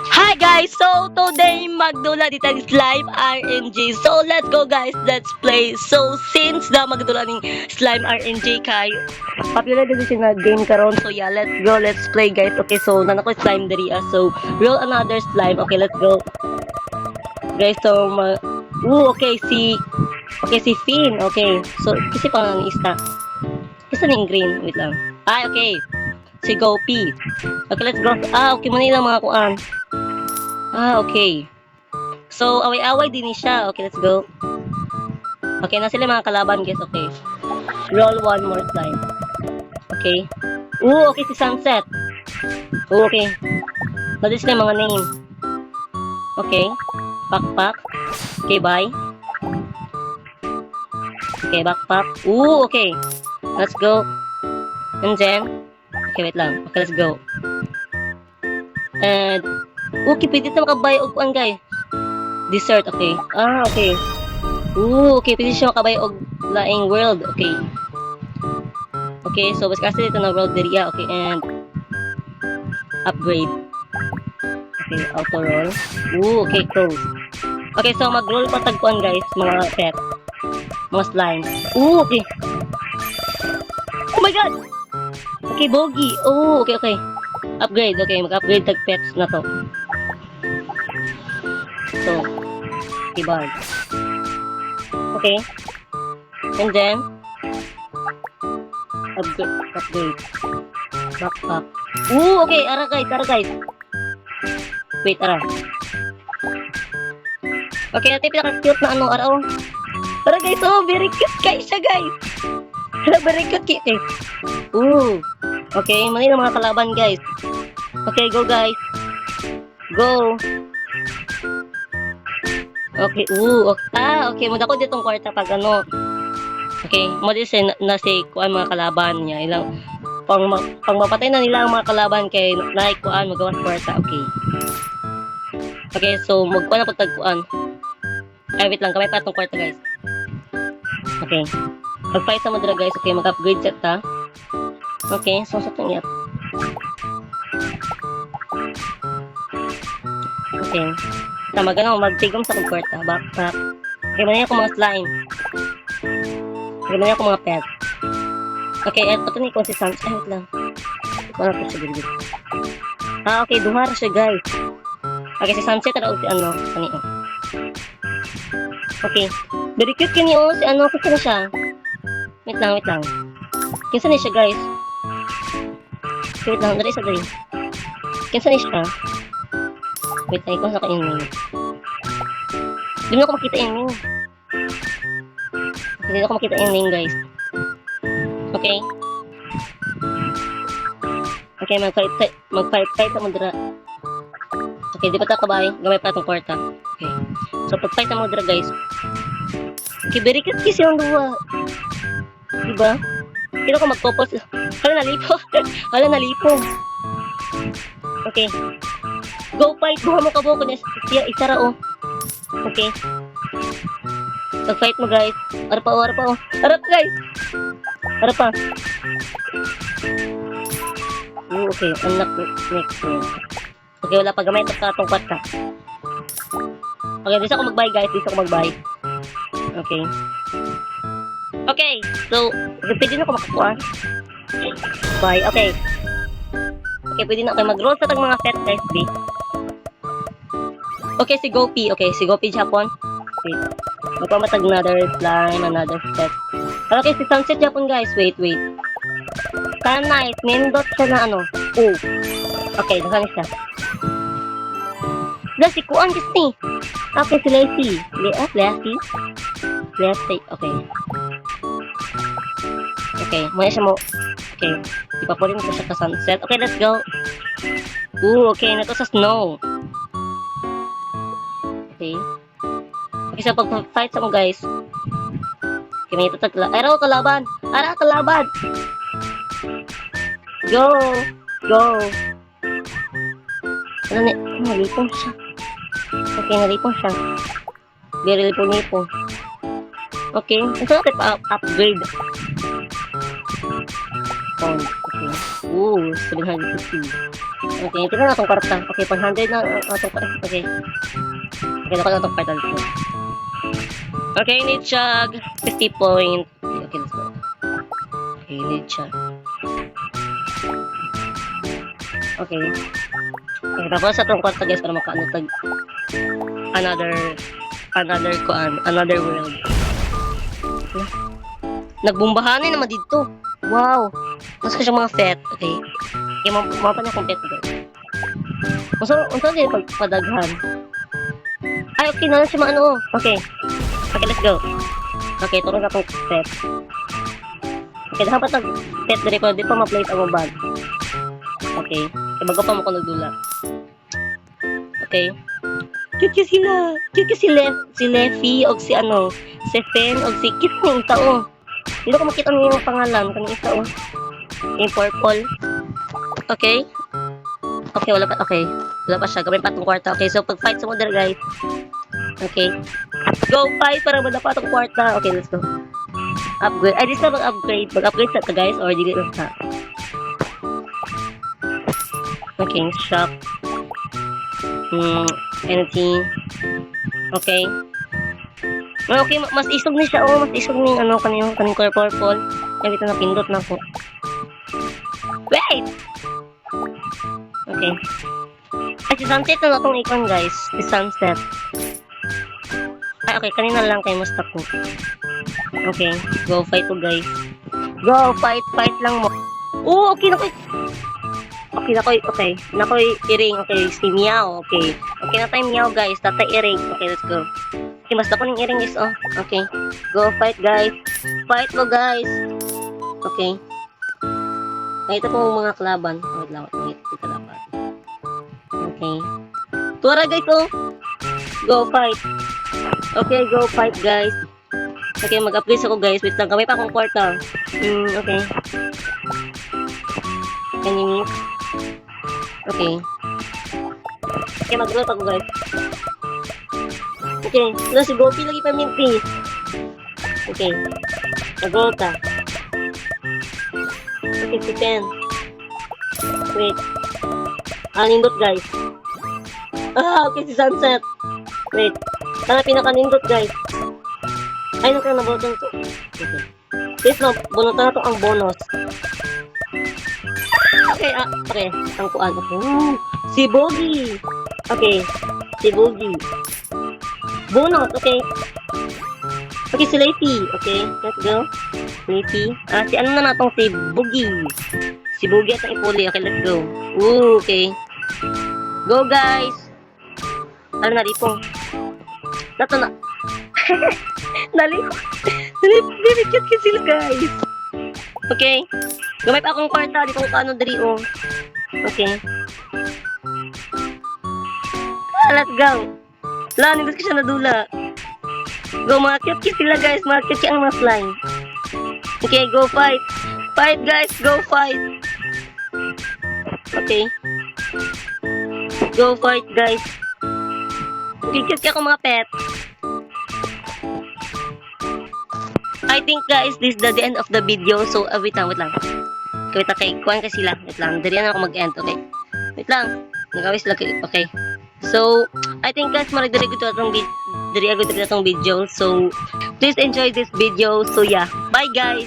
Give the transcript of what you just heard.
Hi guys! So today magdula dito ang slime RNG. So let's go guys, let's play. So since na magdula ng slime RNG kay popular din siya na game karon. So yeah, let's go, let's play guys. Okay, so nanako slime diri. So roll another slime. Okay, let's go. Guys, so okay si Finn. Okay. So kasi pa ni Ista. Kasi ning green, wait lang. Okay. Si Gopi. Okay, let's go. Okay muna lang mga kuan. Okay. So, away-away din siya. Okay, let's go. Okay, na sila mga kalaban, guys. Okay. Roll one more time. Okay. Okay, si Sunset. Okay. Nandun sila yung mga name. Okay. Backpack. Okay, bye. Okay, backpack. Okay. Let's go. And then, okay, wait lang. Okay, let's go. And, okay, pwede na makabay og kuan guys. Dessert, okay. Okay. Okay, pwede siya makabay og laing world, okay. Okay, so basta kasi dito na world area, okay, and upgrade. Okay, auto roll. Okay, close. Okay, so mag-roll pa tagkuan guys, mga pet. Mga slime. Okay. Oh my god! Okay, bogey. Okay. Upgrade, okay, mag-upgrade tag pets na to. So, keyboard. Okay. And then, upgrade. Backpack. Okay, ara guys. Wait, ara. Okay, ito yung pinaka-cute na ara guys, very cute guys siya guys. Very cute guys. Okay, mali na mga kalaban guys. Okay, go guys. Go. Okay, okay, muna ko ditong kwarta pag ano. Okay, mo din na si kuan mga kalaban niya. Ilang pang mapatay na nila ang mga kalaban kay naikuan magawas kwarta. Okay. Okay, so magkuan na pagtagkuan. Wait lang, kamay pa itong kwarta guys. Okay. Mag-fight sa madra guys. Okay, mag-upgrade set ta. Okay, so sa itong Okay. Magtigom sa kwarta. Backpack. Okay, manaya ko mga slime. Okay, manaya ko mga pet. Okay, ito ni consistent. Wait lang. Wala ko siya gilid. Okay, duhara siya guys. Okay, si Sunset na si ano. Kanino. Okay. Very cute kanino. Si ano, kasi na siya. Wait lang. Kinsa ni siya guys. Wait lang, dari sa dari. Kinsa ni siya. Wait, ay ko sa kainin. Hindi mo ako makita yung name. Hindi ako makita yung name, guys. Okay. Okay, mag-fight sa mudra. Okay, di pa tayo kabay. Gamay pa itong kwarta. Okay. So, pag-fight sa mudra, guys. Okay, very cute kasi yung dua. Diba? Sino ko mag-focus? Hala, nalipo. Okay. Go fight! Buha mo kaboko niya. Siya, isara Okay. Mag-fight mo guys. Harap pa. Harap guys! Harap pa. Okay. Unlock next one. Okay, wala pa gamay. Tapos katong kwat ka. Okay, dito ako mag-buy guys. Okay. Okay. So, pwede na ako makakuha. Bye. Okay. Okay, pwede na ako mag-roll sa tag mga pet guys. Okay, si Gopi. Okay, si Gopi Japon. Wait. Magpamatag another slime, another step. Okay, si Sunset Japon guys. Wait. Nice. Nindot siya na ano. Okay, nakan siya. Si Kuan Disney. Okay, si Lacey. Lacey. Okay. Okay, muna siya mo. Okay. Ipapurin ko siya ka Sunset. Okay, let's go. Okay, na to sa snow. Okay. Okay, so pag-fight sa mo guys. Okay, may tatagla. Ara kalaban! Go! Nalipong siya. Okay, nalipong siya. Very lipong. Okay, ito na kayo upgrade. Okay. 750. Okay, tignan na itong kwarta. Okay, 100 na itong kwarta. Okay. Okay, nakuha na itong kwarta. Okay, need chug. 50 point. Okay, let's go. Okay, need chug. Okay. Okay, tapos sa itong kwarta guys para makaanotag another world. Okay. Nagbumbahanin naman dito. Wow. Mas kasi mga pet. Okay. Okay, mapa niya kung pet guys. Unsa din pagpadaghan? Ay, okay na lang siya maano. Okay. Okay, let's go. Okay, turun ka pong pet. Okay, dapat pet diri ko. Di pa ma-place ang bag. Okay. Bago pa mo ko nagdula. Okay. Cute sila. Cute si Leffy o si si Fen o si Kit ng tao. Hindi ko makita niyo yung pangalan kanang isa yung purple. Okay. Okay, wala pa. Okay. Wala pa siya. Gawin pa itong kwarta. Okay, so pag-fight sa model, guys. Okay. Go fight para madapat itong kwarta. Okay, let's go. Upgrade. Ay, this na mag-upgrade. Mag-upgrade sa guys or dili lang sa. Okay, shop. Anything. Okay. Okay, mas isog ni siya. Mas isog ni kanyung purple. Kaya ito na pindot na po. Wait! Okay. Ay, si Sunset na itong icon, guys. Si Sunset. Ay, okay. Kanina lang kayo mas ko. Okay. Go fight po, guys. Go fight. Fight lang mo. Oh, okay. Okay. Nakoy iring. Okay. Si Meow. Okay. Okay na tayo Meow, guys. Tatay iring. Okay, let's go. Okay, basta ko ng iring is Okay. Go fight, guys. Fight mo, guys. Okay. Ito po mga kalaban. Wait lang. Ito kalaban. Okay. Tura, guys, Go fight. Okay, go fight, guys. Okay, mag-upgrade ako, guys. Wait lang. Kamay pa akong kwarta. Okay. Enemies. Okay. Okay, mag-upgrade ako, guys. Okay. Wala si Gopi lagi pa minti. Okay. Mag-upgrade ka. Okay, si Pen. Wait. Nindot, guys. Okay, si Sunset. Wait. Sana pinaka-nindot, guys. Ay, nabotan to. Okay. Please, bunutan na to ang bonus. Okay, okay. Ang kuan. Okay. Si Bogey. Okay. Si Bogey. Bonus, okay. Okay, si Lacey. Okay, let's go. Lacey. Si na natong si Bogey. Si Bogey at ang ipuli. Okay, let's go. Okay. Go, guys. Ano na dito? Nato na. Dali. Very cute sila, guys. Okay. Gamay pa akong kwarta. Di ko kano dali, Okay. Let's go. Hindi ko siya nadula. Go, mga cute sila, guys. Mga cute ang mga slime. Okay, go fight. Fight, guys. Go fight. Okay. Go fight, guys. Okay, cute ako mga pet. I think, guys, this is the end of the video. So, wait lang. Wait, okay. Kuhan ka sila. Wait lang. Dari na ako mag-end. Okay. Wait lang. Nagawis lang. Okay. So, I think, guys, maragdari ko itong video. So, please enjoy this video. So, yeah. Bye, guys.